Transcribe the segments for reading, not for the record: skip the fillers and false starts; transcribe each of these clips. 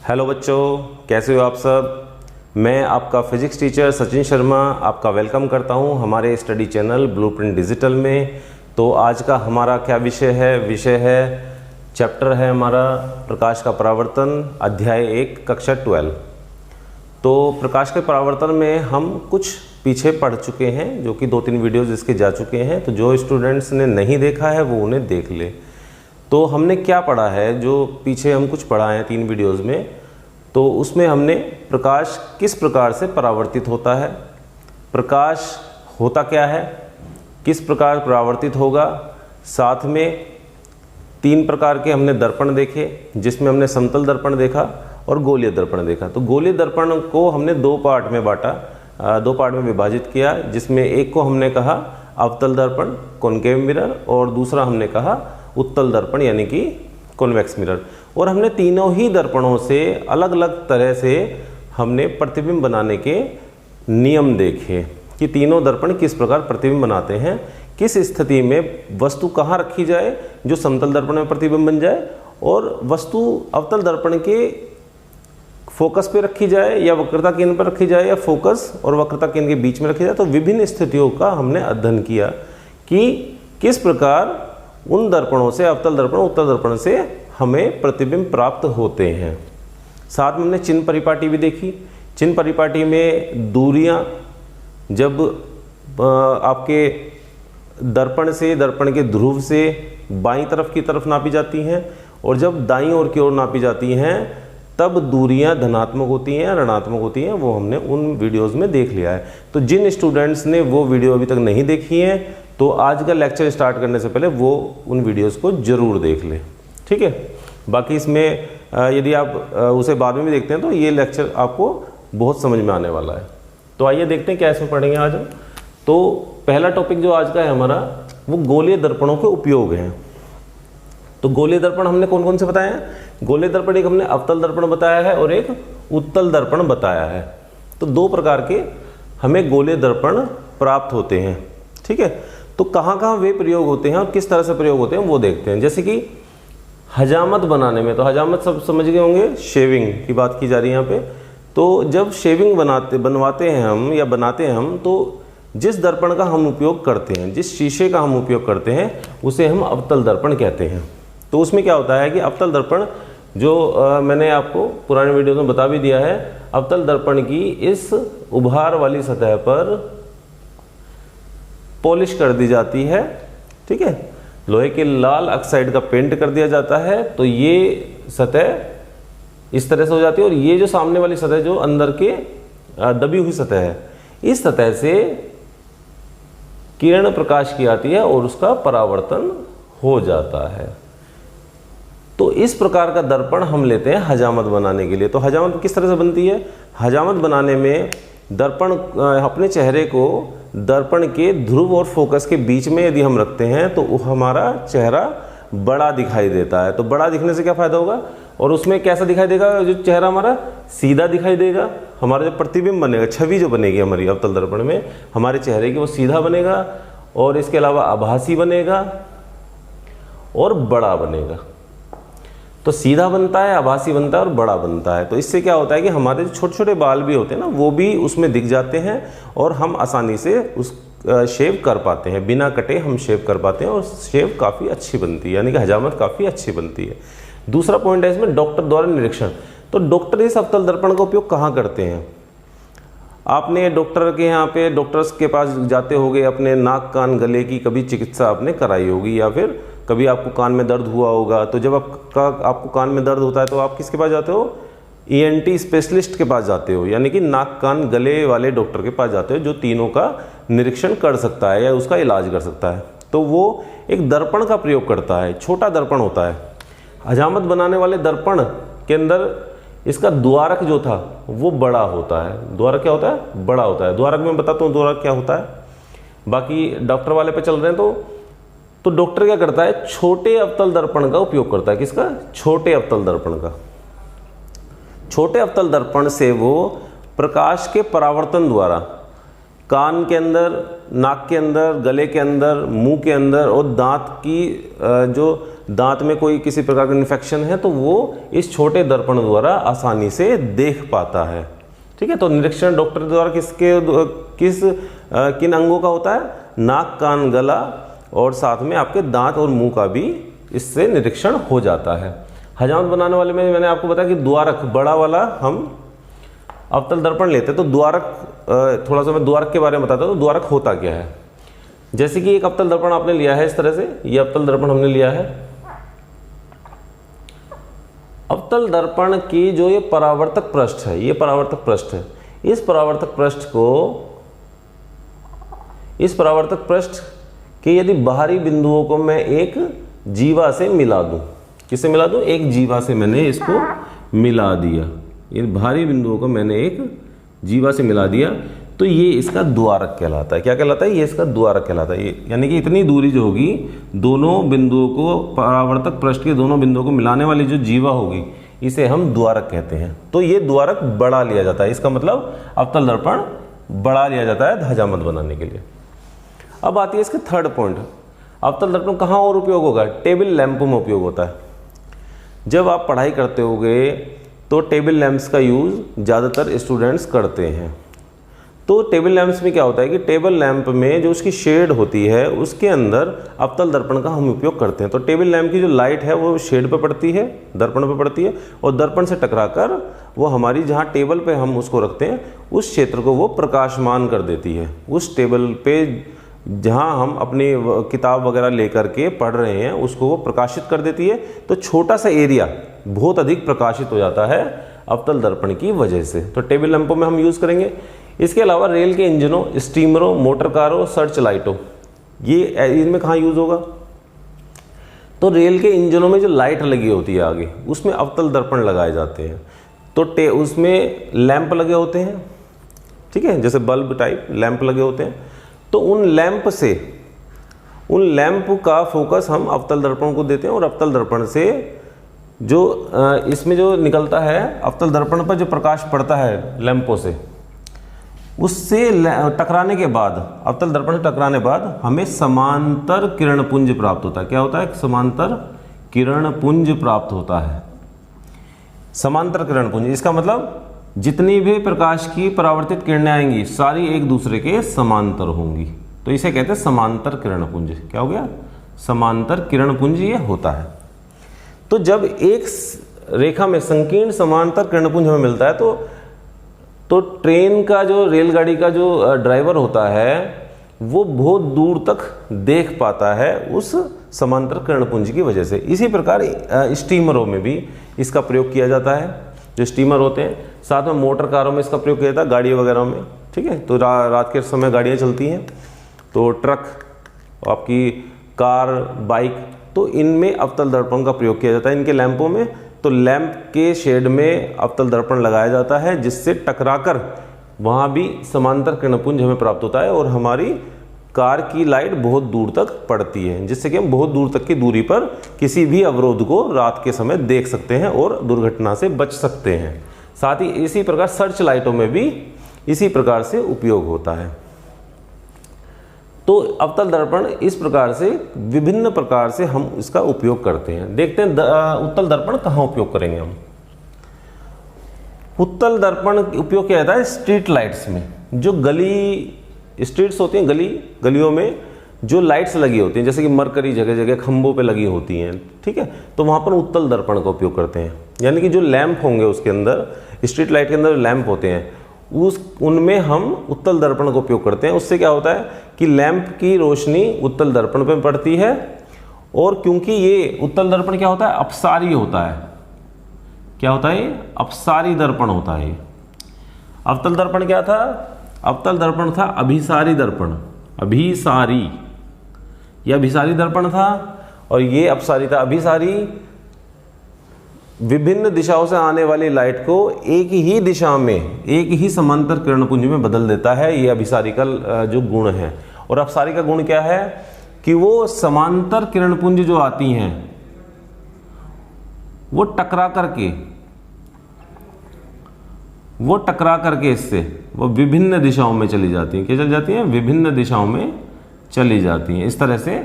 Hello बच्चों, कैसे हो आप सब। मैं आपका फिजिक्स टीचर सचिन शर्मा आपका वेलकम करता हूं हमारे स्टडी चैनल ब्लूप्रिंट डिजिटल में। तो आज का हमारा क्या विषय है चैप्टर है हमारा प्रकाश का परावर्तन, अध्याय 1, कक्षा 12। तो प्रकाश के परावर्तन में हम कुछ पीछे पढ़ चुके हैं, जो कि 2-3 वीडियोज़ इसके जा चुके हैं। तो जो स्टूडेंट्स ने नहीं देखा है वो उन्हें देख ले। तो हमने क्या पढ़ा है, जो पीछे हम कुछ पढ़ा है 3 वीडियोज़ में, तो उसमें हमने प्रकाश किस प्रकार से परावर्तित होता है, प्रकाश होता क्या है, किस प्रकार परावर्तित होगा, साथ में 3 प्रकार के हमने दर्पण देखे, जिसमें हमने समतल दर्पण देखा और गोलीय दर्पण देखा। तो गोलीय दर्पण को हमने 2 पार्ट में बांटा, 2 पार्ट में विभाजित किया, जिसमें एक को हमने कहा अवतल दर्पण कॉनकेव मिरर और दूसरा हमने कहा उत्तल दर्पण यानी कि कॉन्वेक्स मिरर। और हमने तीनों ही दर्पणों से अलग अलग तरह से हमने प्रतिबिंब बनाने के नियम देखे कि तीनों दर्पण किस प्रकार प्रतिबिंब बनाते हैं, किस स्थिति में वस्तु कहाँ रखी जाए जो समतल दर्पण में प्रतिबिंब बन जाए और वस्तु अवतल दर्पण के फोकस पे रखी जाए या वक्रता केंद्र पर रखी जाए या फोकस और वक्रता केंद्र के बीच में रखी जाए। तो विभिन्न स्थितियों का हमने अध्ययन किया कि किस प्रकार उन दर्पणों से, अवतल दर्पण उत्तल दर्पण से हमें प्रतिबिंब प्राप्त होते हैं। साथ में हमने चिन्ह परिपाटी भी देखी। चिन्ह परिपाटी में दूरियां जब आपके दर्पण से, दर्पण के ध्रुव से बाईं तरफ की तरफ नापी जाती हैं और जब दाईं ओर की ओर नापी जाती हैं तब दूरियां धनात्मक होती हैं, ऋणात्मक होती हैं। वो हमने उन वीडियोस में देख लिया है। तो जिन स्टूडेंट्स ने वो वीडियो अभी तक नहीं देखी है तो आज का लेक्चर स्टार्ट करने से पहले वो उन वीडियोस को ज़रूर देख लें, ठीक है। बाकी इसमें यदि आप उसे बाद में भी देखते हैं तो ये लेक्चर आपको बहुत समझ में आने वाला है। तो आइए देखते हैं क्या इसमें पढ़ेंगे आज हम। तो पहला टॉपिक जो आज का है हमारा वो गोलीय दर्पणों के उपयोग हैं। तो गोलीय दर्पण हमने कौन कौन से बताए हैं? गोलीय दर्पण एक हमने अवतल दर्पण बताया है और एक उत्तल दर्पण बताया है। तो 2 प्रकार के हमें गोलीय दर्पण प्राप्त होते हैं, ठीक है। तो कहाँ कहाँ वे प्रयोग होते हैं और किस तरह से प्रयोग होते हैं वो देखते हैं। जैसे कि हजामत बनाने में, तो हजामत सब समझ गए होंगे, शेविंग की बात की जा रही है यहाँ पे। तो जब शेविंग बनवाते हैं हम या बनाते हैं हम, तो जिस दर्पण का हम उपयोग करते हैं, जिस शीशे का हम उपयोग करते हैं उसे हम अवतल दर्पण कहते हैं। तो उसमें क्या होता है कि अवतल दर्पण जो मैंने आपको पुराने वीडियो में बता भी दिया है, अवतल दर्पण की इस उभार वाली सतह पर पॉलिश कर दी जाती है, ठीक है। लोहे के लाल ऑक्साइड का पेंट कर दिया जाता है। तो ये सतह इस तरह से हो जाती है और ये जो सामने वाली सतह जो अंदर के दबी हुई सतह है, इस सतह से किरण प्रकाश की आती है और उसका परावर्तन हो जाता है। तो इस प्रकार का दर्पण हम लेते हैं हजामत बनाने के लिए। तो हजामत किस तरह से बनती है? हजामत बनाने में दर्पण अपने चेहरे को दर्पण के ध्रुव और फोकस के बीच में यदि हम रखते हैं तो हमारा चेहरा बड़ा दिखाई देता है। तो बड़ा दिखने से क्या फायदा होगा और उसमें कैसा दिखाई देगा? जो चेहरा हमारा सीधा दिखाई देगा, हमारा जो प्रतिबिंब बनेगा, छवि जो बनेगी हमारी अवतल दर्पण में हमारे चेहरे की, वो सीधा बनेगा और इसके अलावा आभासी बनेगा और बड़ा बनेगा। तो सीधा बनता है, आभासी बनता है और बड़ा बनता है। तो इससे क्या होता है कि हमारे जो छोटे छोटे बाल भी होते हैं ना, वो भी उसमें दिख जाते हैं और हम आसानी से उस शेव कर पाते हैं, बिना कटे हम शेव कर पाते हैं और शेव काफ़ी अच्छी बनती है, यानी कि हजामत काफ़ी अच्छी बनती है। दूसरा पॉइंट है इसमें डॉक्टर द्वारा निरीक्षण। तो डॉक्टर इस अवतल दर्पण का उपयोग कहाँ करते हैं? आपने डॉक्टर के यहाँ पे डॉक्टर्स के पास जाते होगे, अपने नाक कान गले की कभी चिकित्सा आपने कराई होगी या फिर कभी आपको कान में दर्द हुआ होगा। तो जब आपको कान में दर्द होता है तो आप किसके पास जाते हो? ENT स्पेशलिस्ट के पास जाते हो, यानी कि नाक कान गले वाले डॉक्टर के पास जाते हो, जो तीनों का निरीक्षण कर सकता है या उसका इलाज कर सकता है। तो वो एक दर्पण का प्रयोग करता है, छोटा दर्पण होता है। हजामत बनाने वाले दर्पण के अंदर इसका द्वारक जो था वो बड़ा होता है। द्वारक क्या होता है? बड़ा होता है। द्वारक में बताता हूँ द्वारक क्या होता है। बाकी डॉक्टर वाले पे चल रहे हैं तो डॉक्टर क्या करता है? छोटे अवतल दर्पण का उपयोग करता है। किसका? छोटे अवतल दर्पण का। छोटे अवतल दर्पण से वो प्रकाश के परावर्तन द्वारा कान के अंदर, नाक के अंदर, गले के अंदर, मुंह के अंदर और दांत की जो दांत में कोई किसी प्रकार का इन्फेक्शन है तो वो इस छोटे दर्पण द्वारा आसानी से देख पाता है। ठीक है, तो निरीक्षण डॉक्टर द्वारा किन अंगों का होता है? नाक, कान, गला और साथ में आपके दांत और मुंह का भी इससे निरीक्षण हो जाता है। हजामत बनाने वाले में मैंने आपको बताया कि द्वारक, बड़ा वाला हम अवतल दर्पण लेते हैं। तो द्वारक, थोड़ा सा मैं द्वारक के बारे में बताता हूँ। तो द्वारक होता क्या है? जैसे कि एक अवतल दर्पण आपने लिया है इस तरह से, ये अवतल दर्पण हमने लिया है। अवतल दर्पण की जो ये परावर्तक पृष्ठ है, ये परावर्तक पृष्ठ है, इस परावर्तक पृष्ठ के यदि बाहरी बिंदुओं को मैं एक जीवा से मिला दूं, किससे मिला दूं? एक जीवा से मैंने इसको मिला दिया, इन बाहरी बिंदुओं को मैंने एक जीवा से मिला दिया, तो ये इसका द्वारक कहलाता है। क्या कहलाता है? ये इसका द्वारक कहलाता है। ये यानी कि इतनी दूरी जो होगी, दोनों बिंदुओं को, परावर्तक पृष्ठ के दोनों बिंदुओं को मिलाने वाली जो जीवा होगी, इसे हम द्वारक कहते हैं। तो ये द्वारक बढ़ा लिया जाता है, इसका मतलब अवतल दर्पण बढ़ा लिया जाता है हजामत बनाने के लिए। अब आती है इसके थर्ड पॉइंट, अवतल दर्पण कहाँ और उपयोग होगा? टेबल लैंपों में उपयोग होता है। जब आप पढ़ाई करते होगे तो टेबल लैंप्स का यूज़ ज़्यादातर स्टूडेंट्स करते हैं। तो टेबल लैंप्स में क्या होता है कि टेबल लैंप में जो उसकी शेड होती है उसके अंदर अवतल दर्पण का हम उपयोग करते हैं। तो टेबल लैंप की जो लाइट है वो शेड पे पड़ती है, दर्पण पे पड़ती है, और दर्पण से टकराकर वो हमारी जहाँ टेबल पे हम उसको रखते हैं उस क्षेत्र को वो प्रकाशमान कर देती है। उस टेबल पे जहाँ हम अपनी किताब वगैरह लेकर के पढ़ रहे हैं उसको वो प्रकाशित कर देती है। तो छोटा सा एरिया बहुत अधिक प्रकाशित हो जाता है अवतल दर्पण की वजह से। तो टेबल लैंपों में हम यूज़ करेंगे। इसके अलावा रेल के इंजनों, स्टीमरों, मोटर कारों, सर्च लाइटों, ये इनमें कहाँ यूज़ होगा? तो रेल के इंजनों में जो लाइट लगी होती है आगे, उसमें अवतल दर्पण लगाए जाते हैं। तो उसमें लैंप लगे होते हैं, ठीक है, जैसे बल्ब टाइप लैंप लगे होते हैं। तो उन लैंप का फोकस हम अवतल दर्पण को देते हैं, और अवतल दर्पण से जो इसमें जो निकलता है, अवतल दर्पण पर जो प्रकाश पड़ता है लैंपों से, उससे टकराने के बाद, अवतल दर्पण से टकराने बाद हमें समांतर किरण पुंज प्राप्त होता है। क्या होता है? समांतर किरण पुंज प्राप्त होता है। समांतर किरण पुंज, इसका मतलब जितनी भी प्रकाश की परावर्तित किरणें आएंगी सारी एक दूसरे के समांतर होंगी, तो इसे कहते हैं समांतर किरण पुंज। क्या हो गया? समांतर किरण पुंज ये होता है। तो जब एक रेखा में संकीर्ण समांतर किरण पुंज हमें मिलता है तो ट्रेन का जो, रेलगाड़ी का जो ड्राइवर होता है वो बहुत दूर तक देख पाता है उस समांतर किरण पुंज की वजह से। इसी प्रकार स्टीमरों में भी इसका प्रयोग किया जाता है, जो स्टीमर होते हैं। साथ में मोटर कारों में इसका प्रयोग किया जाता है, गाड़ियों वगैरह में, ठीक है। तो रात के समय गाड़ियाँ चलती हैं, तो ट्रक, आपकी कार, बाइक, तो इनमें अवतल दर्पण का प्रयोग किया जाता है इनके लैंपों में। तो लैंप के शेड में अवतल दर्पण लगाया जाता है, जिससे टकराकर वहाँ भी समांतर किरणपुंज हमें प्राप्त होता है, और हमारी कार की लाइट बहुत दूर तक पड़ती है, जिससे कि हम बहुत दूर तक की दूरी पर किसी भी अवरोध को रात के समय देख सकते हैं और दुर्घटना से बच सकते हैं। साथ ही इसी प्रकार सर्च लाइटों में भी इसी प्रकार से उपयोग होता है। तो अवतल दर्पण इस प्रकार से विभिन्न प्रकार से हम इसका उपयोग करते हैं। देखते हैं उत्तल दर्पण कहाँ उपयोग करेंगे हम। उत्तल दर्पण उपयोग किया जाता है स्ट्रीट लाइट्स में। जो स्ट्रीट्स होती हैं, गलियों में जो लाइट्स लगी होती हैं, जैसे कि मरकरी जगह जगह खंभों पे लगी होती हैं, ठीक है, तो वहाँ पर उत्तल दर्पण का उपयोग करते हैं। यानी कि जो लैंप होंगे उसके अंदर, स्ट्रीट लाइट के अंदर लैंप होते हैं, उनमें हम उत्तल दर्पण का उपयोग करते हैं। उससे क्या होता है कि लैंप की रोशनी उत्तल दर्पण पे पड़ती है, और क्योंकि ये उत्तल दर्पण क्या होता है, अपसारी होता है। क्या होता है? अपसारी दर्पण होता है। अवतल दर्पण क्या था? अवतल दर्पण था अभिसारी दर्पण, अभिसारी, ये अभिसारी दर्पण था, और ये अपसारी था। अभिसारी विभिन्न दिशाओं से आने वाली लाइट को एक ही दिशा में, एक ही समांतर किरणपुंज में बदल देता है। ये अभिसारी का जो गुण है। और अपसारी का गुण क्या है कि वो समांतर किरणपुंज जो आती हैं वो टकरा करके इससे वो विभिन्न दिशाओं में चली जाती हैं। क्या चली जाती हैं? विभिन्न दिशाओं में चली जाती हैं। इस तरह से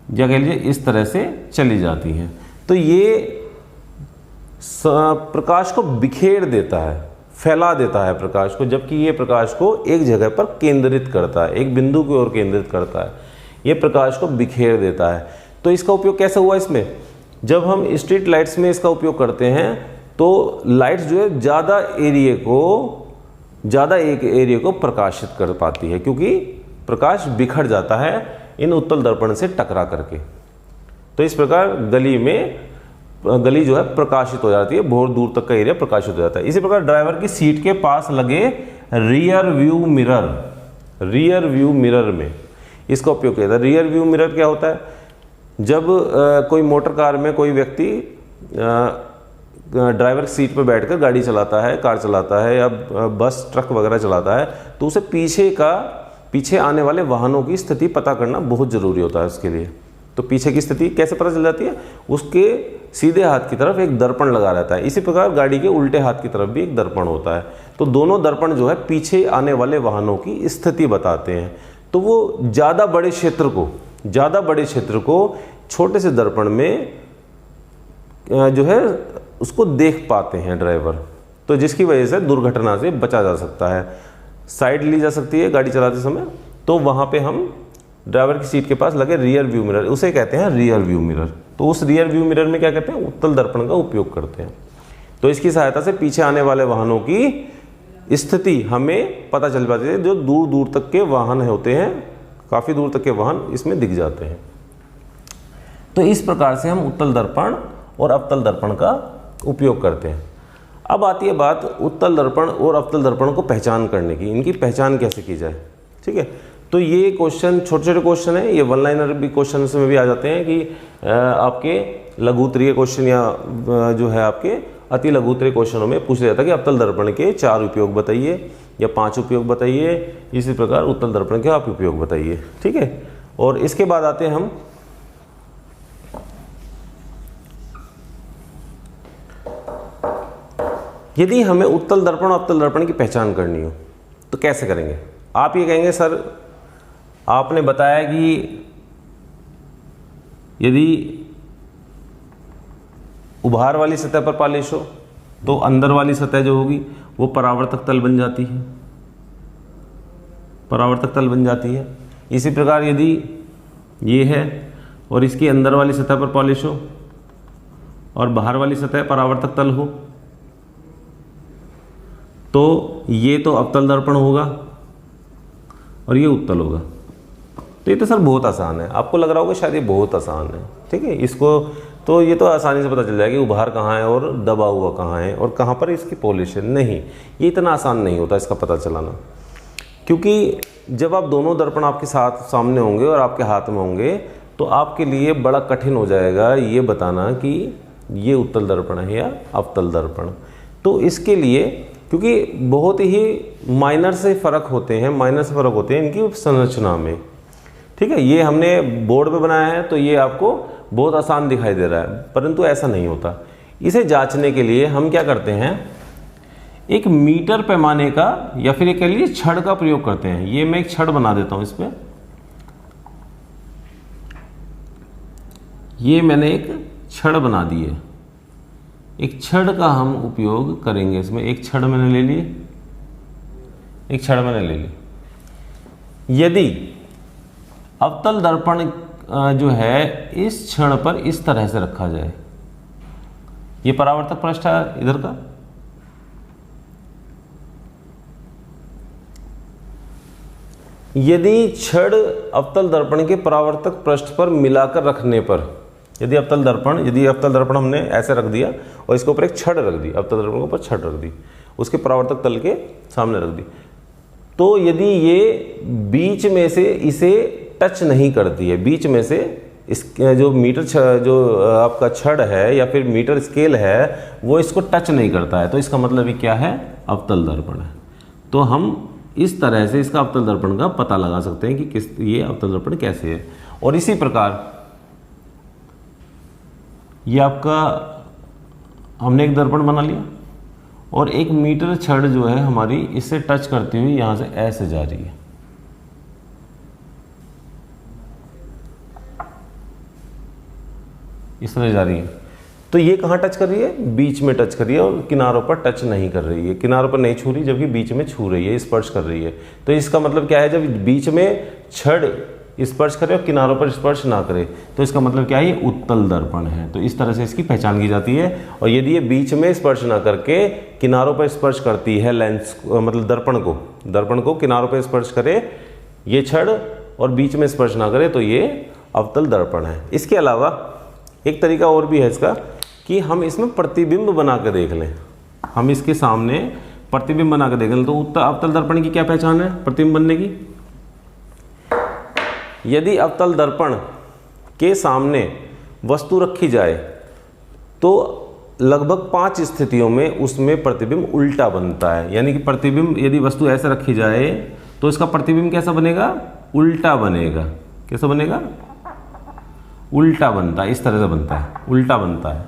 या कह लीजिए इस तरह से चली जाती हैं। तो ये प्रकाश को बिखेर देता है, फैला देता है प्रकाश को, जबकि ये प्रकाश को एक जगह पर केंद्रित करता है, एक बिंदु की ओर केंद्रित करता है, ये प्रकाश को बिखेर देता है। तो इसका उपयोग कैसे हुआ इसमें, जब हम स्ट्रीट लाइट्स में इसका उपयोग करते हैं तो लाइट्स जो है ज़्यादा एक एरिया को प्रकाशित कर पाती है, क्योंकि प्रकाश बिखर जाता है इन उत्तल दर्पण से टकरा करके। तो इस प्रकार गली जो है प्रकाशित हो जाती है, बहुत दूर तक का एरिया प्रकाशित हो जाता है। इसी प्रकार ड्राइवर की सीट के पास लगे रियर व्यू मिरर में इसका उपयोग किया जाता है। रियर व्यू मिरर क्या होता है, जब कोई मोटर कार में कोई व्यक्ति ड्राइवर की सीट पर बैठकर गाड़ी चलाता है, कार चलाता है या बस ट्रक वगैरह चलाता है, तो उसे पीछे आने वाले वाहनों की स्थिति पता करना बहुत ज़रूरी होता है उसके लिए। तो पीछे की स्थिति कैसे पता चल जाती है, उसके सीधे हाथ की तरफ एक दर्पण लगा रहता है। इसी प्रकार गाड़ी के उल्टे हाथ की तरफ भी एक दर्पण होता है। तो दोनों दर्पण जो है पीछे आने वाले वाहनों की स्थिति बताते हैं। तो वो ज़्यादा बड़े क्षेत्र को छोटे से दर्पण में जो है उसको देख पाते हैं ड्राइवर, तो जिसकी वजह से दुर्घटना से बचा जा सकता है, साइड ली जा सकती है गाड़ी चलाते समय। तो वहाँ पे हम ड्राइवर की सीट के पास लगे रियर व्यू मिरर, उसे कहते हैं रियर व्यू मिरर। तो उस रियर व्यू मिरर में क्या कहते हैं, उत्तल दर्पण का उपयोग करते हैं। तो इसकी सहायता से पीछे आने वाले वाहनों की स्थिति हमें पता चल पाती है। जो दूर दूर तक के वाहन होते हैं, काफ़ी दूर तक के वाहन इसमें दिख जाते हैं। तो इस प्रकार से हम उत्तल दर्पण और अवतल दर्पण का उपयोग करते हैं। अब आती है बात उत्तल दर्पण और अवतल दर्पण को पहचान करने की, इनकी पहचान कैसे की जाए। ठीक है, तो ये क्वेश्चन छोटे छोटे क्वेश्चन है, ये वन लाइनर भी क्वेश्चन में भी आ जाते हैं कि आपके लघु उत्तरीय क्वेश्चन या जो है आपके अति लघु उत्तरीय क्वेश्चनों में पूछा जाता है कि अवतल दर्पण के 4 उपयोग बताइए या 5 उपयोग बताइए। इसी प्रकार उत्तल दर्पण के आप उपयोग बताइए। ठीक है, और इसके बाद आते हैं हम यदि हमें उत्तल दर्पण और अवतल दर्पण की पहचान करनी हो तो कैसे करेंगे। आप ये कहेंगे सर आपने बताया कि यदि उभार वाली सतह पर पॉलिश हो तो अंदर वाली सतह जो होगी वो परावर्तक तल बन जाती है, परावर्तक तल बन जाती है। इसी प्रकार यदि ये है और इसकी अंदर वाली सतह पर पॉलिश हो और बाहर वाली सतह परावर्तक तल हो तो ये तो अवतल दर्पण होगा और ये उत्तल होगा। तो ये तो सर बहुत आसान है, आपको लग रहा होगा शायद ये बहुत आसान है। ठीक है, इसको तो ये तो आसानी से पता चल जाएगा कि उभार कहाँ है और दबा हुआ कहाँ है और कहाँ पर इसकी पॉलिश है। नहीं, ये इतना आसान नहीं होता इसका पता चलाना, क्योंकि जब आप दोनों दर्पण आपके साथ सामने होंगे और आपके हाथ में होंगे तो आपके लिए बड़ा कठिन हो जाएगा ये बताना कि ये उत्तल दर्पण है या अवतल दर्पण। तो इसके लिए क्योंकि बहुत ही माइनर से फ़र्क होते हैं इनकी संरचना में। ठीक है, ये हमने बोर्ड पे बनाया है तो ये आपको बहुत आसान दिखाई दे रहा है, परंतु ऐसा नहीं होता। इसे जांचने के लिए हम क्या करते हैं, एक मीटर पैमाने का या फिर एक कह लीजिए छड़ का प्रयोग करते हैं। ये मैं एक छड़ बना देता हूं, इस पे ये मैंने एक छड़ बना दी है। एक छड़ का हम उपयोग करेंगे इसमें। एक छड़ मैंने ले ली, यदि अवतल दर्पण जो है इस छड़ पर इस तरह से रखा जाए, ये परावर्तक पृष्ठ है इधर का, यदि छड़ अवतल दर्पण के परावर्तक पृष्ठ पर मिलाकर रखने पर, यदि अवतल दर्पण हमने ऐसे रख दिया और इसके ऊपर एक छड़ रख दी, अवतल दर्पण के ऊपर छड़ रख दी, उसके परावर्तक तल के सामने रख दी, तो यदि ये बीच में से इसे टच नहीं करती है, बीच में से इस जो मीटर जो आपका छड़ है या फिर मीटर स्केल है वो इसको टच नहीं करता है, तो इसका मतलब ये क्या है, अवतल दर्पण है। तो हम इस तरह से इसका अवतल दर्पण का पता लगा सकते हैं कि ये अवतल दर्पण कैसे है। और इसी प्रकार ये आपका हमने एक दर्पण बना लिया और एक मीटर छड़ जो है हमारी इससे टच करती हुई यहाँ से ऐसे जा रही है। इस तरह जा रही है, तो ये कहाँ टच कर रही है? बीच में टच कर रही है और किनारों पर टच नहीं कर रही है, किनारों पर नहीं छू रही जबकि बीच में छू रही है, स्पर्श कर रही है। तो इसका मतलब क्या है? जब बीच में छड़ स्पर्श करे और किनारों पर स्पर्श ना करे तो इसका मतलब क्या है? ये उत्तल दर्पण है। तो इस तरह से इसकी पहचान की जाती है। और यदि ये बीच में स्पर्श ना करके किनारों पर स्पर्श करती है, लेंस मतलब दर्पण को किनारों पर स्पर्श करे ये छड़ और बीच में स्पर्श ना करे तो ये अवतल दर्पण है। इसके अलावा एक तरीका और भी है इसका कि हम इसमें प्रतिबिंब बना के देख लें। हम इसके सामने प्रतिबिंब बना के देख लें तो अवतल दर्पण की क्या पहचान है प्रतिबिंब बनने की? यदि अवतल दर्पण के सामने वस्तु रखी जाए तो लगभग 5 स्थितियों में उसमें प्रतिबिंब उल्टा बनता है। यानी कि प्रतिबिंब यदि वस्तु ऐसे रखी जाए तो इसका प्रतिबिंब कैसा बनेगा? उल्टा बनेगा। कैसा बनेगा? उल्टा बनता है, इस तरह से बनता है, उल्टा बनता है,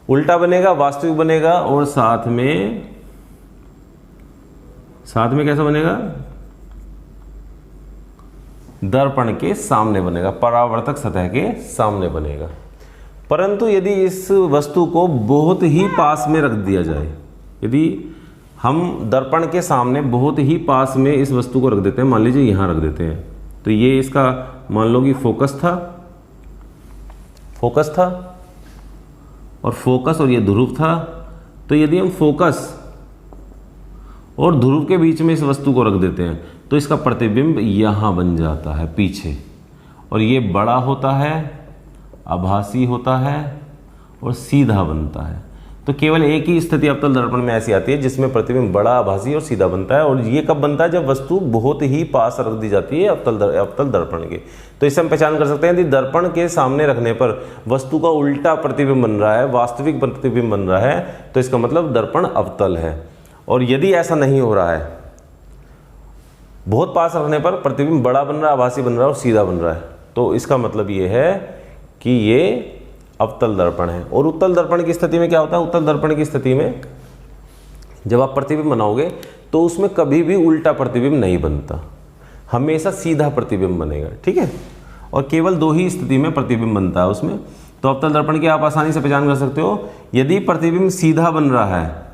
उल्टा बनेगा, वास्तविक बनेगा और साथ में कैसा बनेगा? दर्पण के सामने बनेगा, परावर्तक सतह के सामने बनेगा। परंतु यदि इस वस्तु को बहुत ही पास में रख दिया जाए, यदि हम दर्पण के सामने बहुत ही पास में इस वस्तु को रख देते हैं, मान लीजिए यहां रख देते हैं, तो ये इसका मान लो कि फोकस था और फोकस और ये ध्रुव था। तो यदि हम फोकस और ध्रुव के बीच में इस वस्तु को रख देते हैं तो इसका प्रतिबिंब यहां बन जाता है पीछे, और ये बड़ा होता है, आभासी होता है और सीधा बनता है। तो केवल एक ही स्थिति अवतल दर्पण में ऐसी आती है जिसमें प्रतिबिंब बड़ा, आभासी और सीधा बनता है। और ये कब बनता है? जब वस्तु बहुत ही पास रख दी जाती है अवतल दर्पण के। तो इससे हम पहचान कर सकते हैं यदि दर्पण के सामने रखने पर वस्तु का उल्टा प्रतिबिंब बन रहा है, वास्तविक प्रतिबिंब बन रहा है, तो इसका मतलब दर्पण अवतल है। और यदि ऐसा नहीं हो रहा है, बहुत पास रखने पर प्रतिबिंब बड़ा बन रहा है, आभासी बन रहा है और सीधा बन रहा है, तो इसका मतलब ये है कि ये अवतल दर्पण है। और उत्तल दर्पण की स्थिति में क्या होता है? उत्तल दर्पण की स्थिति में जब आप प्रतिबिंब बनाओगे तो उसमें कभी भी उल्टा प्रतिबिंब नहीं बनता, हमेशा सीधा प्रतिबिंब बनेगा। ठीक है, और केवल 2 ही स्थिति में प्रतिबिंब बनता है उसमें। तो अवतल दर्पण की आप आसानी से पहचान कर सकते हो। यदि प्रतिबिंब सीधा बन रहा है,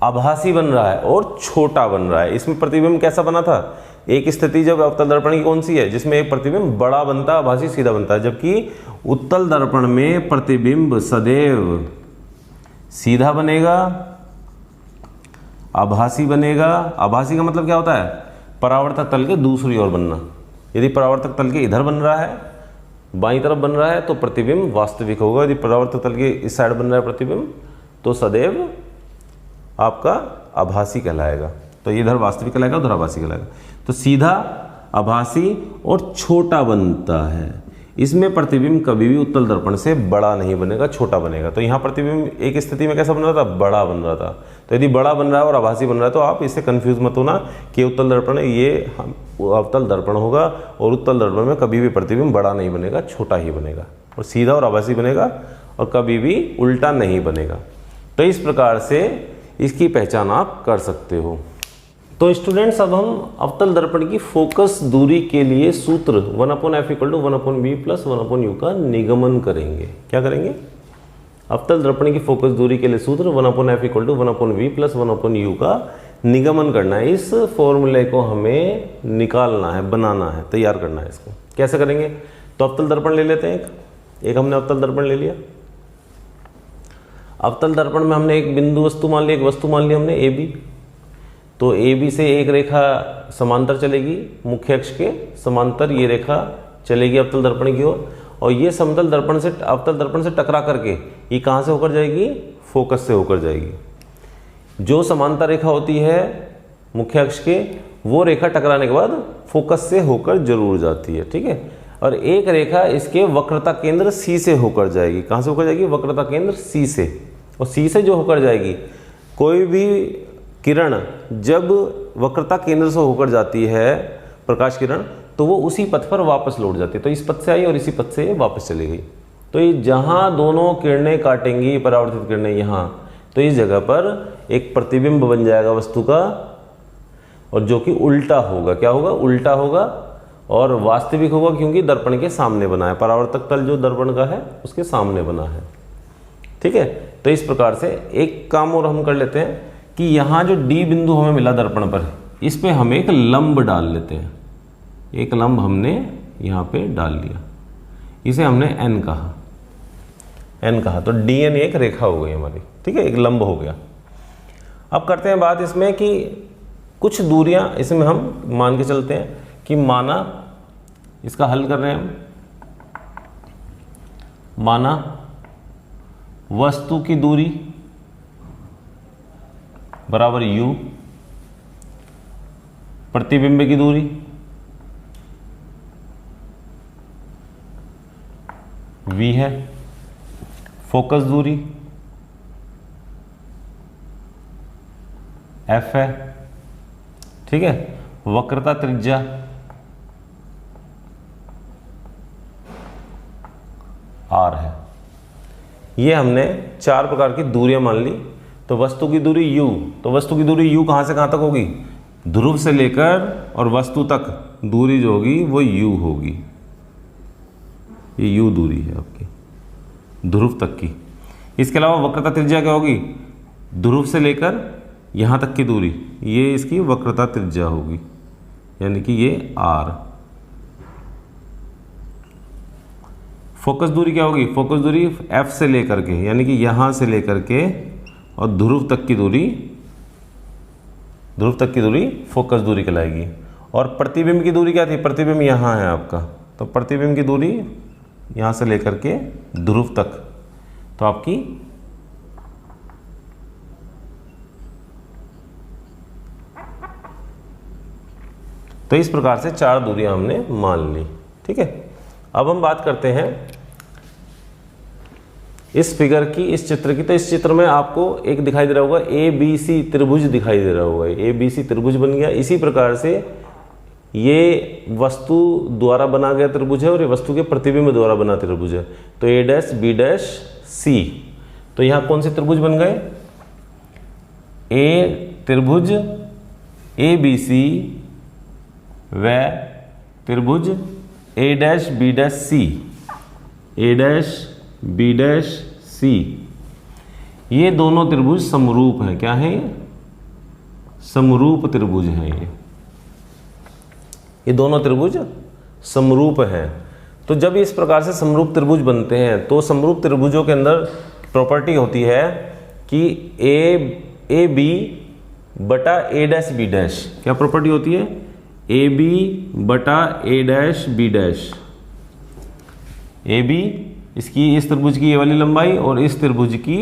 आभासी बन रहा है और छोटा बन रहा है, इसमें प्रतिबिंब कैसा बना था? एक स्थिति जब अवतल दर्पण की कौन सी है? जिसमें एक प्रतिबिंब बड़ा बनता है, आभासी सीधा बनता है, जबकि उत्तल दर्पण में प्रतिबिंब सदैव सीधा बनेगा, आभासी बनेगा। आभासी का मतलब क्या होता है? परावर्तक तल के दूसरी ओर बनना। यदि परावर्तक तल के इधर बन रहा है, बाईं तरफ बन रहा है, तो प्रतिबिंब वास्तविक होगा। यदि परावर्तक तल के इस साइड बन रहा है प्रतिबिंब, तो सदैव आपका आभासी कहलाएगा। तो इधर वास्तविक कहलाएगा, उधर आभासी कहलाएगा। तो सीधा, आभासी और छोटा बनता है। इसमें प्रतिबिंब कभी भी उत्तल दर्पण से बड़ा नहीं बनेगा, छोटा बनेगा। तो यहाँ प्रतिबिंब एक स्थिति में कैसा बन रहा था? बड़ा बन रहा था। तो यदि बड़ा बन रहा है और आभासी बन रहा है तो आप इससे कंफ्यूज मत होना कि उत्तल दर्पण है, ये अवतल दर्पण होगा। और उत्तल दर्पण में कभी भी प्रतिबिंब बड़ा नहीं बनेगा, छोटा ही बनेगा, और सीधा और आभासी बनेगा, और कभी भी उल्टा नहीं बनेगा। तो इस प्रकार से इसकी पहचान आप कर सकते हो। तो स्टूडेंट्स, अब हम अवतल दर्पण की फोकस दूरी के लिए सूत्र 1/f = 1/v + 1/u का निगमन करेंगे। क्या करेंगे? अवतल दर्पण की फोकस दूरी के लिए सूत्र 1/f = 1/v + 1/u का निगमन करना है। इस फॉर्मूले को हमें निकालना है, बनाना है, तैयार करना है। इसको कैसे करेंगे? तो अवतल दर्पण ले लेते हैं। एक हमने अवतल दर्पण ले लिया। अवतल दर्पण में हमने एक बिंदु वस्तु मान ली, एक वस्तु मान ली हमने AB। तो AB से एक रेखा समांतर चलेगी, मुख्य अक्ष के समांतर ये रेखा चलेगी अवतल दर्पण की ओर, और ये समतल दर्पण से अवतल दर्पण से टकरा करके ये कहाँ से होकर जाएगी? फोकस से होकर जाएगी। जो समांतर रेखा होती है मुख्य अक्ष के, वो रेखा टकराने के बाद फोकस से होकर जरूर जाती है। ठीक है, और एक रेखा इसके वक्रता केंद्र C से होकर जाएगी। कहाँ से होकर जाएगी? वक्रता केंद्र C से। और C से जो होकर जाएगी, कोई भी किरण जब वक्रता केंद्र से होकर जाती है, प्रकाश किरण, तो वो उसी पथ पर वापस लौट जाती है। तो इस पथ से आई और इसी पथ से वापस चली गई। तो ये जहाँ दोनों किरणें काटेंगी, परावर्तित किरणें यहाँ, तो इस जगह पर एक प्रतिबिंब बन जाएगा वस्तु का, और जो कि उल्टा होगा। क्या होगा? उल्टा होगा। और वास्तविक होगा क्योंकि दर्पण के सामने बना है, परावर्तक तल जो दर्पण का है उसके सामने बना है। ठीक है, तो इस प्रकार से एक काम और हम कर लेते हैं कि यहाँ जो D बिंदु हमें मिला दर्पण पर, इस पे हम एक लंब डाल लेते हैं। एक लंब हमने यहाँ पे डाल लिया, इसे हमने N कहा, तो DN एक रेखा हो गई हमारी। ठीक है, एक लंब हो गया। अब करते हैं बात इसमें कि कुछ दूरियां इसमें हम मान के चलते हैं कि माना इसका हल कर रहे हैं हम, माना वस्तु की दूरी बराबर u, प्रतिबिंब की दूरी v है, फोकस दूरी f है। ठीक है, वक्रता त्रिज्या r है। ये हमने 4 प्रकार की दूरियां मान ली। तो वस्तु की दूरी u, तो वस्तु की दूरी u कहां से कहां तक होगी? ध्रुव से लेकर और वस्तु तक दूरी जो होगी वो u होगी। ये u दूरी है आपकी ध्रुव तक की। इसके अलावा वक्रता त्रिज्या क्या होगी? ध्रुव से लेकर यहां तक की दूरी, ये इसकी वक्रता त्रिज्या होगी, यानी कि ये r। फोकस दूरी क्या होगी? फोकस दूरी f से लेकर के, यानी कि यहां से लेकर के और ध्रुव तक की दूरी फोकस दूरी कहलाएगी। और प्रतिबिंब की दूरी क्या थी? प्रतिबिंब यहां है आपका, तो प्रतिबिंब की दूरी यहां से लेकर के ध्रुव तक, तो आपकी तो इस प्रकार से 4 दूरियां हमने मान ली। ठीक है, अब हम बात करते हैं इस फिगर की, इस चित्र की। तो इस चित्र में आपको एक दिखाई दे रहा होगा ABC त्रिभुज दिखाई दे रहा होगा, ABC त्रिभुज बन गया। इसी प्रकार से ये वस्तु द्वारा बना गया त्रिभुज है और ये वस्तु के प्रतिबिंब द्वारा बना त्रिभुज है। तो A', B', C, तो यहाँ कौन से त्रिभुज बन गए? A त्रिभुज ABC व त्रिभुज A', B', C, ये दोनों त्रिभुज समरूप हैं। क्या है? समरूप त्रिभुज हैं। ये दोनों त्रिभुज समरूप हैं। तो जब इस प्रकार से समरूप त्रिभुज बनते हैं तो समरूप त्रिभुजों के अंदर प्रॉपर्टी होती है कि AB बटा A', क्या प्रॉपर्टी होती है? AB बटा A', AB इसकी, इस त्रिभुज की ये वाली लंबाई और इस त्रिभुज की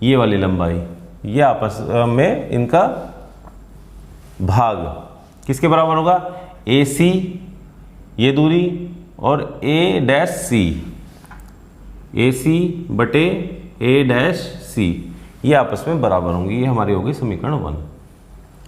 ये वाली लंबाई, ये आपस में इनका भाग किसके बराबर होगा? AC ये दूरी और A', AC बटे A', ये आपस में बराबर होंगी। ये हमारी होगी समीकरण 1।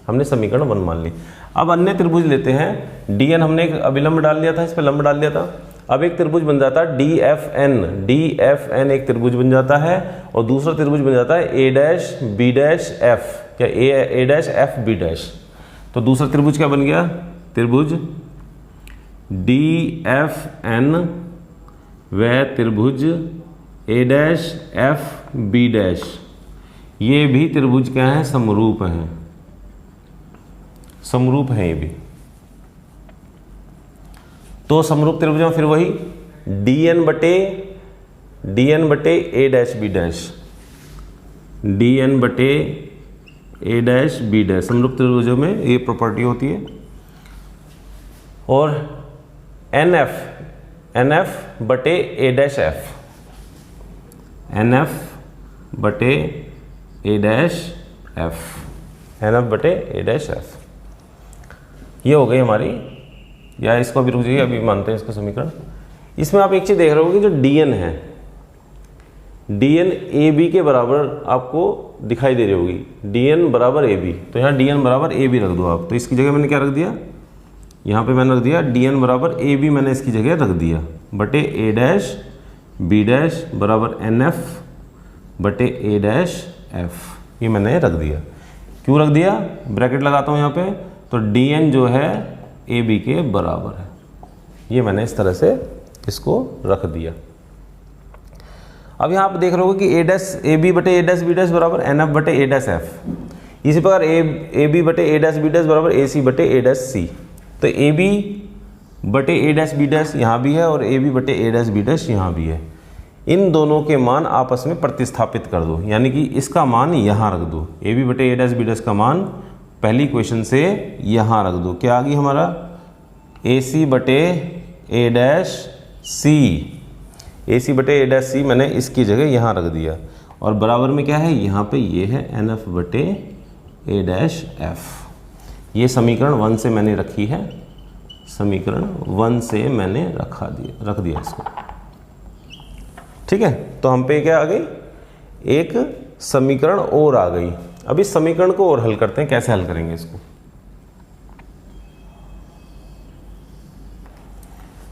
हमने समीकरण 1 मान ली। अब अन्य त्रिभुज लेते हैं। DN हमने एक अभिलंब डाल दिया था, इस पर लंब डाल दिया था। अब एक त्रिभुज बन जाता है DFN एक त्रिभुज बन जाता है और दूसरा त्रिभुज बन जाता है A', B', F, क्या A', F, B'। तो दूसरा त्रिभुज क्या बन गया? त्रिभुज DFN व त्रिभुज A', F, B', ये भी त्रिभुज क्या है? समरूप हैं, समरूप हैं ये भी। तो समरूप त्रिभुज में फिर वही DN बटे A', B', DN बटे A', B', समरूप त्रिभुजों में ये प्रॉपर्टी होती है। और NF बटे A', NF बटे A', NF बटे A', ये हो गई हमारी, या इसको अभी रुक जाइए, अभी मानते हैं इसका समीकरण। इसमें आप एक चीज़ देख रहे हो कि जो DN है, DN AB के बराबर आपको दिखाई दे रही होगी, DN बराबर AB। तो यहाँ DN बराबर AB रख दो आप। तो इसकी जगह मैंने क्या रख दिया? यहाँ पे मैंने रख दिया DN बराबर AB, मैंने इसकी जगह रख दिया बटे A', B' बराबर NF बटे A', F, ये मैंने रख दिया। क्यों रख दिया? ब्रैकेट लगाता हूँ यहाँ पे। तो DN जो है AB के बराबर है। ये मैंने इस तरह से इसको रख दिया। अब यहाँ आप देख रहे हो कि ए डैश ए बी बटे ए डैश बी डैश बराबर एन एफ बटे ए डैश एफ। इसी प्रकार ए बी बटे ए डैश बी डैश बराबर ए सी बटे ए डैश सी। तो ए बी बटे ए डैश बी डैश यहाँ भी है और ए बी बटे ए डैश बी डैश यहाँ भी है। इन दोनों के मान आपस में प्रतिस्थापित कर दो, यानी कि इसका मान यहाँ रख दो। ए बी बटे ए डैश बी डैश का मान पहली इक्वेशन से यहाँ रख दो। क्या आ गई हमारा ए सी बटे ए डैश सी। ए सी बटे ए डैश सी मैंने इसकी जगह यहाँ रख दिया और बराबर में क्या है, यहाँ पे ये है एन एफ बटे ए डैश एफ। ये समीकरण 1 से मैंने रखी है, समीकरण 1 से मैंने रख दिया इसको। ठीक है, तो हम पे क्या आ गई, एक समीकरण और आ गई। अब इस समीकरण को और हल करते हैं। कैसे हल करेंगे इसको,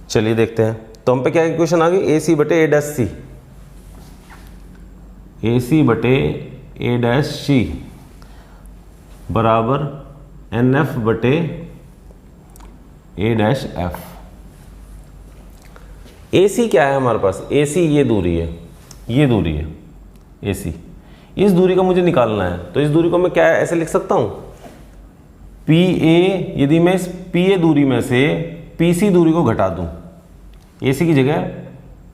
चलिए देखते हैं। तो हम पे क्या इक्वेशन आ गई, ए सी बटे ए डैश सी, ए सी बटे ए डैश सी बराबर एन एफ बटे ए डैश एफ। ए सी क्या है हमारे पास, ए सी ये दूरी है, ये दूरी है ए सी। इस दूरी को मुझे निकालना है, तो इस दूरी को मैं क्या ऐसे लिख सकता हूं, पी ए। यदि मैं इस पी ए दूरी में से पी सी दूरी को घटा दूं, ए सी की जगह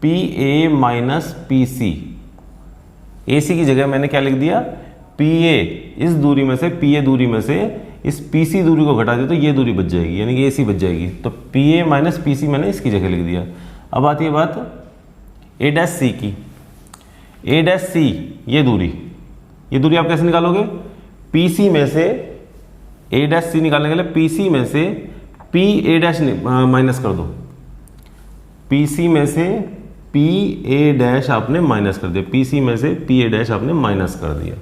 P A minus P C, A C की जगह मैंने क्या लिख दिया, पी ए। इस दूरी में से पी ए दूरी में से इस पी सी दूरी को घटा दिया तो ये दूरी बच जाएगी, यानी कि ए सी बच जाएगी। तो P A minus P C मैंने इसकी जगह लिख दिया। अब आती है बात ए डैश सी की। ए डैश सी ये दूरी आप कैसे निकालोगे, पी सी में से ए डैश सी निकालने के लिए पी सी में से पी ए डैश माइनस कर दो। पी सी में से पी ए डैश आपने माइनस कर दिया, पी सी में से पी ए डैश आपने माइनस कर दिया।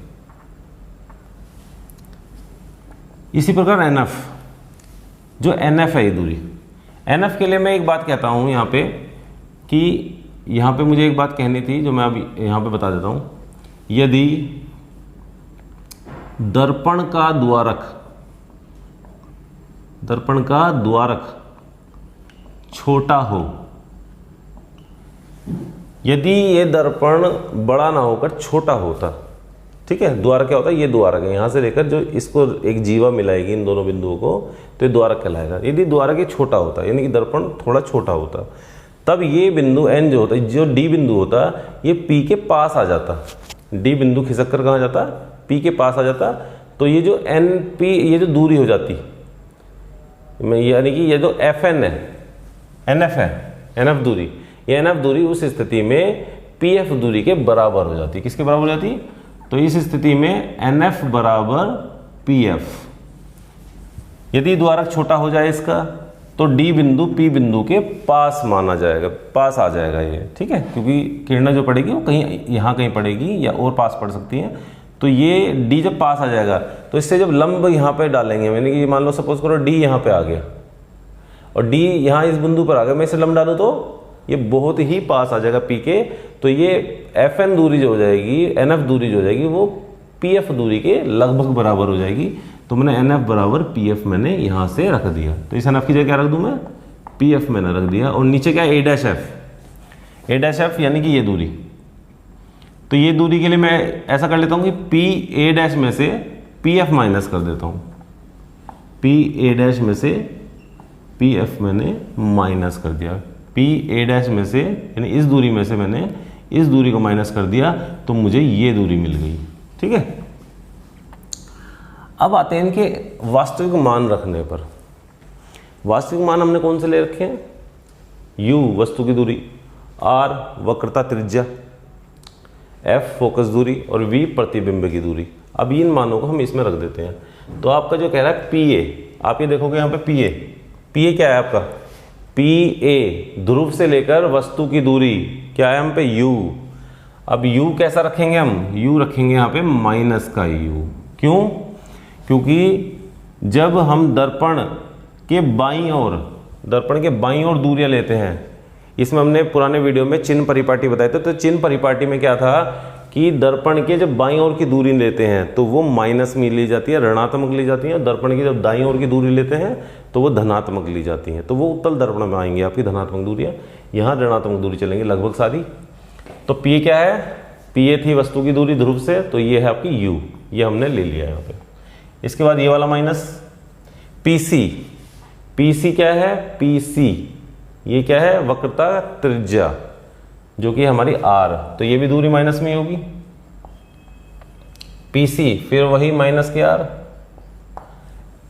इसी प्रकार एन एफ, जो एन एफ है ये दूरी, एन एफ के लिए मैं एक बात कहता हूं यहाँ पे कि यहाँ पे मुझे एक बात कहनी थी जो मैं अभी यहाँ पे बता देता हूँ। यदि दर्पण का द्वारक छोटा हो, यदि ये दर्पण बड़ा ना होकर छोटा होता, ठीक है, द्वारक क्या होता है, ये द्वारक है, यहां से लेकर जो इसको एक जीवा मिलाएगी इन दोनों बिंदुओं को, तो ये द्वारक कहलाएगा। यदि द्वारक ये छोटा होता, यानी कि दर्पण थोड़ा छोटा होता, तब ये बिंदु एन जो होता है, जो डी बिंदु होता, ये पी के पास आ जाता। डी बिंदु खिसक कर कहाँ जाता, पी के पास आ जाता। तो ये जो एन पी, ये जो दूरी हो जाती, यानी कि ये जो एफ एन है, एन एफ है, एन एफ दूरी, ये एन एफ दूरी उस स्थिति में पी एफ दूरी के बराबर हो जाती। किसके बराबर हो जाती, तो इस स्थिति में एन एफ बराबर पी एफ। यदि द्वारक छोटा हो जाए इसका, तो डी बिंदु पी बिंदु के पास माना जाएगा, पास आ जाएगा ये, ठीक है, क्योंकि किरणें जो पड़ेगी वो कहीं यहाँ कहीं पड़ेगी या और पास पड़ सकती हैं। तो ये डी जब पास आ जाएगा, तो इससे जब लंब यहाँ पे डालेंगे, यानी कि मान लो सपोज करो डी यहाँ पे आ गया और डी यहाँ इस बिंदु पर आ गया, मैं इसे लंब डालूँ तो ये बहुत ही पास आ जाएगा पी के। तो ये एफ एन दूरी जो हो जाएगी, एन एफ दूरी जो हो जाएगी, वो पी एफ दूरी के लगभग बराबर हो जाएगी। तो मैंने एन एफ बराबर पी एफ मैंने यहाँ से रख दिया। तो इस एन एफ की जगह क्या रख दूँ मैं, पी एफ मैंने रख दिया। और नीचे क्या, ए डैश एफ, ए डैश एफ यानी कि ये दूरी। तो ये दूरी के लिए मैं ऐसा कर लेता हूँ कि पी ए डैश में से पी एफ माइनस कर देता हूँ, पी ए डैश में से पी एफ मैंने माइनस कर दिया। पी ए डैश में से, यानी इस दूरी में से मैंने इस दूरी को माइनस कर दिया, तो मुझे ये दूरी मिल गई, ठीक है। अब आते हैं इनके वास्तविक मान रखने पर। वास्तविक मान हमने कौन से ले रखे हैं, u वस्तु की दूरी, r वक्रता त्रिज्या, f फोकस दूरी और v प्रतिबिंब की दूरी। अब इन मानों को हम इसमें रख देते हैं। तो आपका जो कह रहा है pa, आप ये देखोगे यहाँ पे pa क्या है आपका, pa ध्रुव से लेकर वस्तु की दूरी क्या है हम पे u। अब u कैसा रखेंगे हम, u रखेंगे यहाँ पे माइनस का u। क्यों, क्योंकि जब हम दर्पण के बाईं ओर दूरियां लेते हैं, इसमें हमने पुराने वीडियो में चिन्ह परिपाटी बताए थे। तो चिन्ह परिपाटी में क्या था कि दर्पण के जब बाईं ओर की दूरी लेते हैं तो वो माइनस में ली जाती है, ऋणात्मक ली जाती है, और दर्पण की जब दाईं ओर की दूरी लेते हैं तो वो धनात्मक ली जाती हैं। तो वो उत्तल दर्पण में आएंगी आपकी धनात्मक दूरियाँ, यहाँ ऋणात्मक दूरी चलेंगी लगभग सारी। तो पी क्या है, पी ए थी वस्तु की दूरी ध्रुव से, तो ये है आपकी यू, ये हमने ले लिया यहाँ पे। इसके बाद ये वाला minus P C, P C क्या है, पी सी ये क्या है, वक्रता त्रिज्या जो कि हमारी आर, तो ये भी दूरी माइनस में होगी पी सी, फिर वही minus K R,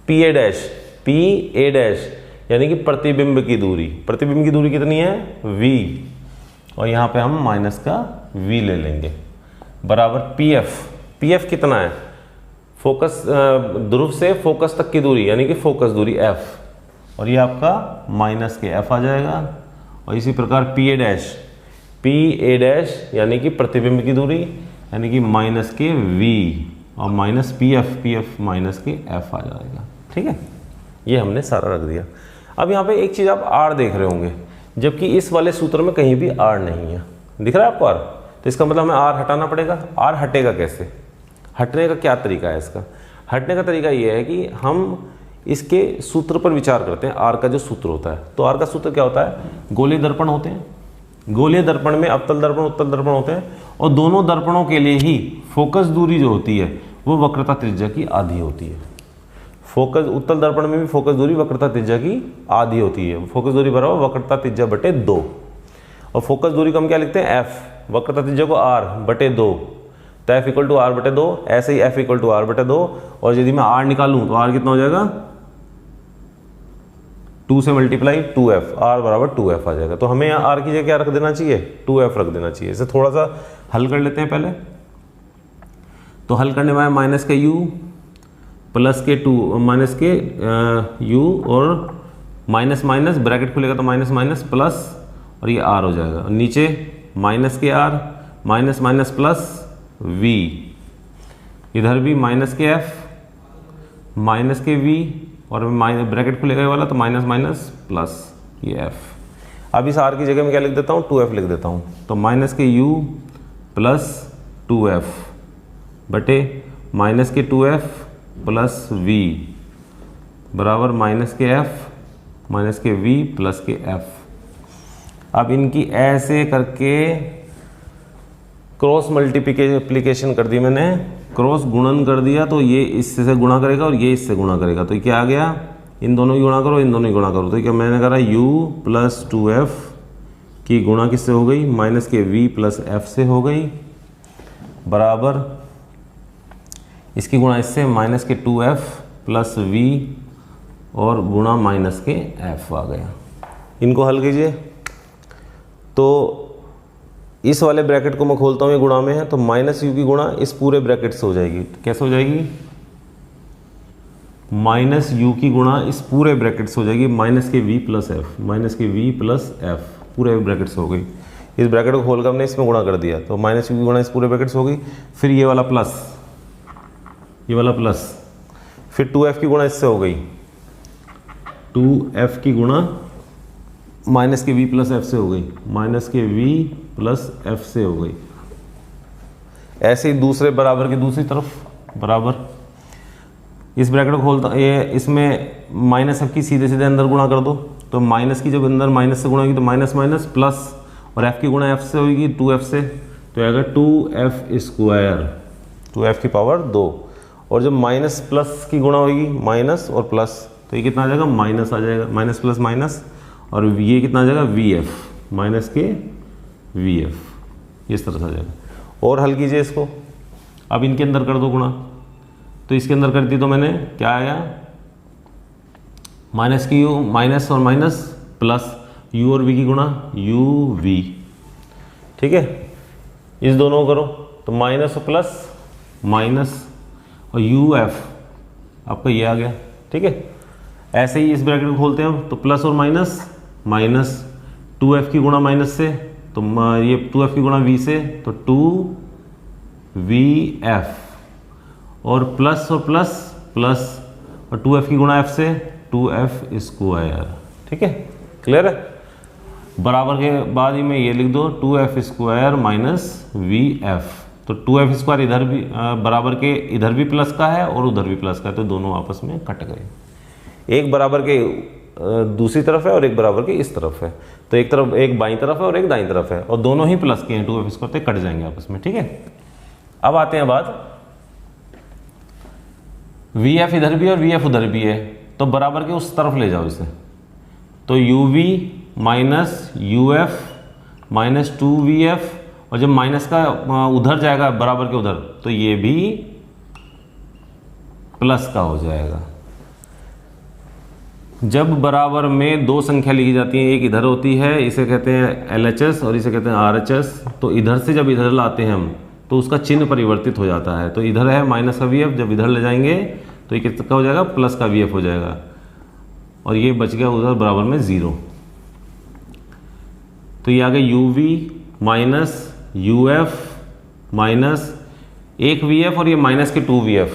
P A dash, P A dash यानी कि प्रतिबिंब की दूरी, प्रतिबिंब की दूरी कितनी है v, और यहाँ पे हम माइनस का v ले लेंगे, बराबर पी एफ, पी एफ कितना है, फोकस ध्रुव से फोकस तक की दूरी यानी कि फोकस दूरी f, और ये आपका माइनस के f आ जाएगा। और इसी प्रकार P A dash, P A dash यानी कि प्रतिबिंब की दूरी यानी कि माइनस के v, और माइनस पी एफ माइनस के f आ जाएगा। ठीक है, ये हमने सारा रख दिया। अब यहाँ पे एक चीज़ आप r देख रहे होंगे, जबकि इस वाले सूत्र में कहीं भी r नहीं है, दिख रहा है आपको r, तो इसका मतलब हमें r हटाना पड़ेगा। r हटेगा कैसे, हटने का क्या तरीका है, इसका हटने का तरीका ये है कि हम इसके सूत्र पर विचार करते हैं, r का जो सूत्र होता है। तो r का सूत्र क्या होता है, गोलीय दर्पण होते हैं, गोलीय दर्पण में अवतल दर्पण उत्तल दर्पण होते हैं, और दोनों दर्पणों के लिए ही फोकस दूरी जो होती है वो वक्रता त्रिज्या की आधी होती है। फोकस उत्तल दर्पण में भी फोकस दूरी वक्रता त्रिज्या की आधी होती है, फोकस दूरी बराबर वक्रता त्रिज्या बटे 2, और फोकस दूरी को हम क्या लिखते हैं f, वक्रता त्रिज्या को r बटे 2, तो f इक्वल टू r बटे 2, ऐसे ही f इक्वल टू r बटे 2, और यदि मैं r निकालूं तो r कितना हो जाएगा, 2 से मल्टीप्लाई 2f, r बराबर 2f आ जाएगा। तो हमें यहाँ r की जगह क्या रख देना चाहिए, 2f रख देना चाहिए। इसे थोड़ा सा हल कर लेते हैं पहले। तो हल करने में माइनस के u प्लस के 2 माइनस के u और माइनस माइनस ब्रैकेट खुलेगा तो माइनस माइनस प्लस, और ये r हो जाएगा, और नीचे माइनस के r minus minus plus v, इधर भी माइनस के f माइनस के v, और ब्रैकेट खुलेगा ये वाला तो माइनस माइनस प्लस ये f। अब इस r की जगह में क्या लिख देता हूँ, 2f लिख देता हूँ, तो माइनस के u प्लस 2f बटे माइनस के 2f प्लस v बराबर माइनस के f माइनस के v प्लस के f। अब इनकी ऐसे करके क्रॉस मल्टीप्लिकेशन कर दी मैंने, क्रॉस गुणन कर दिया, तो ये इससे गुणा करेगा और ये इससे गुणा करेगा, तो क्या आ गया, इन दोनों की गुणा करो, इन दोनों की गुणा करो, तो क्या मैंने करा u प्लस 2f की गुणा किससे हो गई, माइनस के v प्लस f से हो गई, बराबर इसकी गुणा इससे माइनस के 2f प्लस v और गुणा माइनस के f आ गया। इनको हल कीजिए, तो इस वाले ब्रैकेट को मैं खोलता हूँ, ये गुणा में है, तो माइनस यू की गुणा इस पूरे ब्रैकेट से हो जाएगी। कैसे हो जाएगी, माइनस यू की गुणा इस पूरे ब्रैकेट से हो जाएगी, माइनस के v प्लस एफ, माइनस के v प्लस एफ पूरे ब्रैकेट से हो गई। इस ब्रैकेट को खोलकर हमने इसमें गुणा कर दिया, तो माइनस यू की गुणा इस पूरे ब्रैकेट से हो गई, फिर ये वाला प्लस, ये वाला प्लस, फिर 2f की गुणा इससे हो गई, 2f की गुणा माइनस के v प्लस एफ से हो गई, माइनस के v प्लस एफ से हो गई। ऐसे ही दूसरे बराबर की दूसरी तरफ बराबर, इस ब्रैकेट को खोलता, ये इसमें माइनस एफ की सीधे सीधे अंदर गुणा कर दो, तो माइनस की जब अंदर माइनस से गुणा होगी तो माइनस माइनस प्लस, और एफ की गुणा एफ से होगी 2f से, तो आएगा 2f स्क्वायर, 2f की पावर 2, और जब माइनस प्लस की गुणा होगी माइनस और प्लस, तो ये कितना आ जाएगा, माइनस आ जाएगा, माइनस प्लस माइनस, और ये कितना आ जाएगा vf, माइनस के vf, इस तरह से आ जाएगा। और हल कीजिए इसको, अब इनके अंदर कर दो गुणा, तो इसके अंदर कर दी तो मैंने क्या आया, माइनस की u माइनस और माइनस प्लस u और v की गुणा uv, ठीक है। इस दोनों को करो तो माइनस और प्लस माइनस और uf आपका ये आ गया, ठीक है। ऐसे ही इस ब्रैकेट को खोलते हैं, तो प्लस और माइनस माइनस, 2f की गुणा माइनस से, तो ये 2f की गुणा v से, तो 2vf, और प्लस और प्लस प्लस, और 2f की गुणा f से 2f स्क्वायर, ठीक है, क्लियर है। बराबर के बाद ही में ये लिख दो 2f स्क्वायर माइनस vf, तो 2f² इधर भी बराबर के इधर भी प्लस का है और उधर भी प्लस का है, तो दोनों आपस में कट गए। एक बराबर के दूसरी तरफ है और एक बराबर के इस तरफ है, तो एक तरफ एक बाईं तरफ है और एक दाईं तरफ है, और दोनों ही प्लस के हैं 2f², तो कट जाएंगे आपस में। ठीक है, अब आते हैं बात vf इधर भी और vf उधर भी है, तो बराबर के उस तरफ ले जाओ इसे, तो uv minus uf minus 2vf, और जब माइनस का उधर जाएगा बराबर के उधर, तो ये भी प्लस का हो जाएगा। जब बराबर में दो संख्या लिखी जाती है, एक इधर होती है, इसे कहते हैं LHS और इसे कहते हैं RHS, तो इधर से जब इधर लाते हैं हम तो उसका चिन्ह परिवर्तित हो जाता है। तो इधर है माइनस का vf, जब इधर ले जाएंगे तो ये कितना हो जाएगा, प्लस का vf हो जाएगा, और ये बच गया उधर बराबर में 0। तो ये आ गया uv माइनस uf माइनस एक vf, और ये माइनस के 2vf,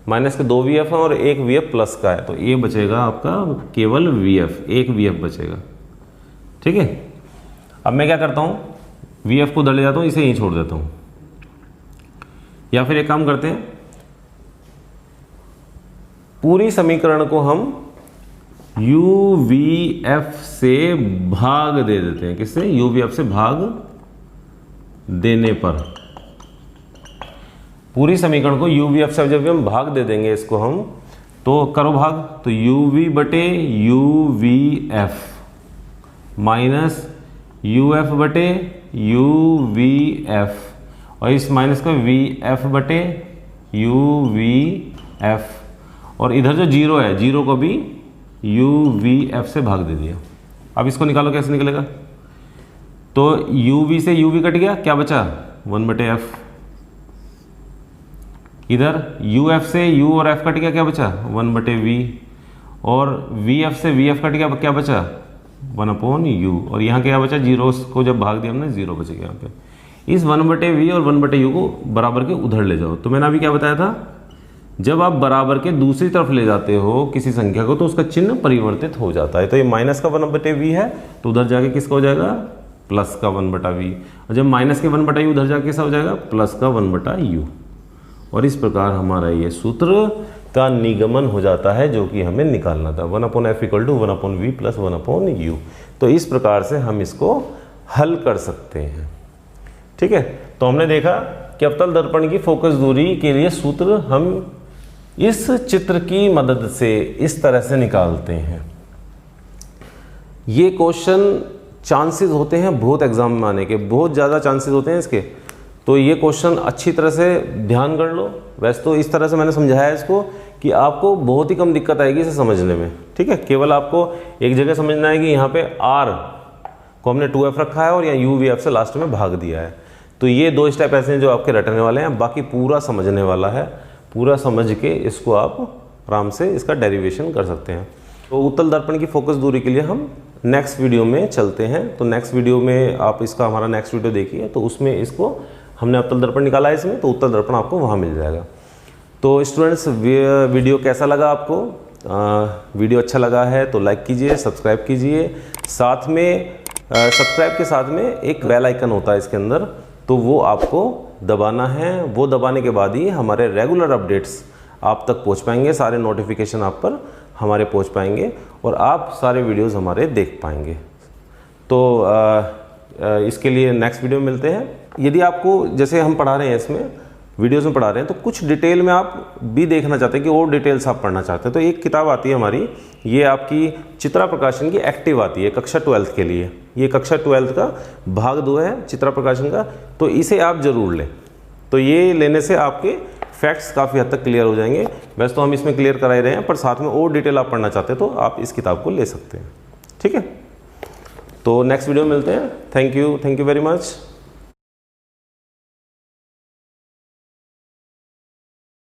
माइनस के 2vf है और एक vf प्लस का है, तो ये बचेगा आपका केवल vf, एक vf बचेगा। ठीक है, अब मैं क्या करता हूँ, vf को उधर ले जाता हूँ, इसे यहीं छोड़ देता हूँ, या फिर एक काम करते हैं, पूरी समीकरण को हम uvf से भाग दे देते हैं। किससे? uvf से भाग देने पर पूरी समीकरण को uvf से जब हम भाग दे देंगे इसको हम, तो करो भाग, तो uv बटे uvf माइनस uf बटे uvf, और इस माइनस को vf बटे uvf, और इधर जो 0 है, 0 को भी uvf से भाग दे दिया। अब इसको निकालो, कैसे निकलेगा, तो uv से uv कट गया, क्या बचा 1 बटे f, इधर uf से u और f कट गया, क्या बचा 1 बटे v, और vf से vf कट गया, क्या बचा 1 अपॉन u, और यहाँ क्या बचा, 0 को जब भाग दिया हमने 0 बच गया यहाँ पे। इस 1 बटे v और 1 बटे u को बराबर के उधर ले जाओ। तो मैंने अभी क्या बताया था, जब आप बराबर के दूसरी तरफ ले जाते हो किसी संख्या को, तो उसका चिन्ह परिवर्तित हो जाता है। तो ये माइनस का 1 बटे v है, तो उधर जाके किसका हो जाएगा, प्लस का 1 बटा v, और जब माइनस के 1 बटा u उधर जाके कैसा हो जाएगा, प्लस का 1 बटा u, और इस प्रकार हमारा ये सूत्र का निगमन हो जाता है जो कि हमें निकालना था, 1 upon f equal to 1 upon v plus 1 upon u। तो इस प्रकार से हम इसको हल कर सकते हैं। ठीक है, तो हमने देखा कि अवतल दर्पण की फोकस दूरी के लिए सूत्र हम इस चित्र की मदद से इस तरह से निकालते हैं। ये क्वेश्चन चांसेस होते हैं बहुत एग्जाम में आने के, बहुत ज़्यादा चांसेस होते हैं इसके, तो ये क्वेश्चन अच्छी तरह से ध्यान कर लो। वैसे तो इस तरह से मैंने समझाया है इसको कि आपको बहुत ही कम दिक्कत आएगी इसे समझने में। ठीक है, केवल आपको एक जगह समझना है कि यहाँ पे r को हमने 2f रखा है और यहाँ uvf से लास्ट में भाग दिया है। तो ये 2 स्टेप ऐसे हैं जो आपके रटने वाले हैं, बाकी पूरा समझने वाला है। पूरा समझ के इसको आप आराम से इसका डेरिवेशन कर सकते हैं। तो उत्तल दर्पण की फोकस दूरी के लिए हम नेक्स्ट वीडियो में चलते हैं। तो नेक्स्ट वीडियो में आप इसका हमारा नेक्स्ट वीडियो देखिए, तो उसमें इसको हमने अवतल दर्पण निकाला है इसमें, तो उत्तल दर्पण आपको वहाँ मिल जाएगा। तो स्टूडेंट्स, वीडियो कैसा लगा आपको? वीडियो अच्छा लगा है तो लाइक कीजिए, सब्सक्राइब कीजिए, साथ में सब्सक्राइब के साथ में एक बेल आइकन होता है इसके अंदर, तो वो आपको दबाना है। वो दबाने के बाद ही हमारे रेगुलर अपडेट्स आप तक पहुंच पाएंगे, सारे नोटिफिकेशन आप पर हमारे पहुंच पाएंगे और आप सारे वीडियोस हमारे देख पाएंगे। तो इसके लिए नेक्स्ट वीडियो में मिलते हैं। यदि आपको, जैसे हम पढ़ा रहे हैं इसमें वीडियोस में पढ़ा रहे हैं, तो कुछ डिटेल में आप भी देखना चाहते हैं कि और डिटेल्स आप पढ़ना चाहते हैं, तो एक किताब आती है हमारी, ये आपकी चित्रा प्रकाशन की एक्टिव आती है कक्षा 12th के लिए। ये कक्षा 12th का भाग 2 है चित्रा प्रकाशन का, तो इसे आप ज़रूर लें। तो ये लेने से आपके फैक्ट्स काफ़ी हद तक क्लियर हो जाएंगे। वैसे तो हम इसमें क्लियर करा ही रहे हैं, पर साथ में और डिटेल आप पढ़ना चाहते हैं तो आप इस किताब को ले सकते हैं। ठीक है, तो नेक्स्ट वीडियो में मिलते हैं। Thank you very much.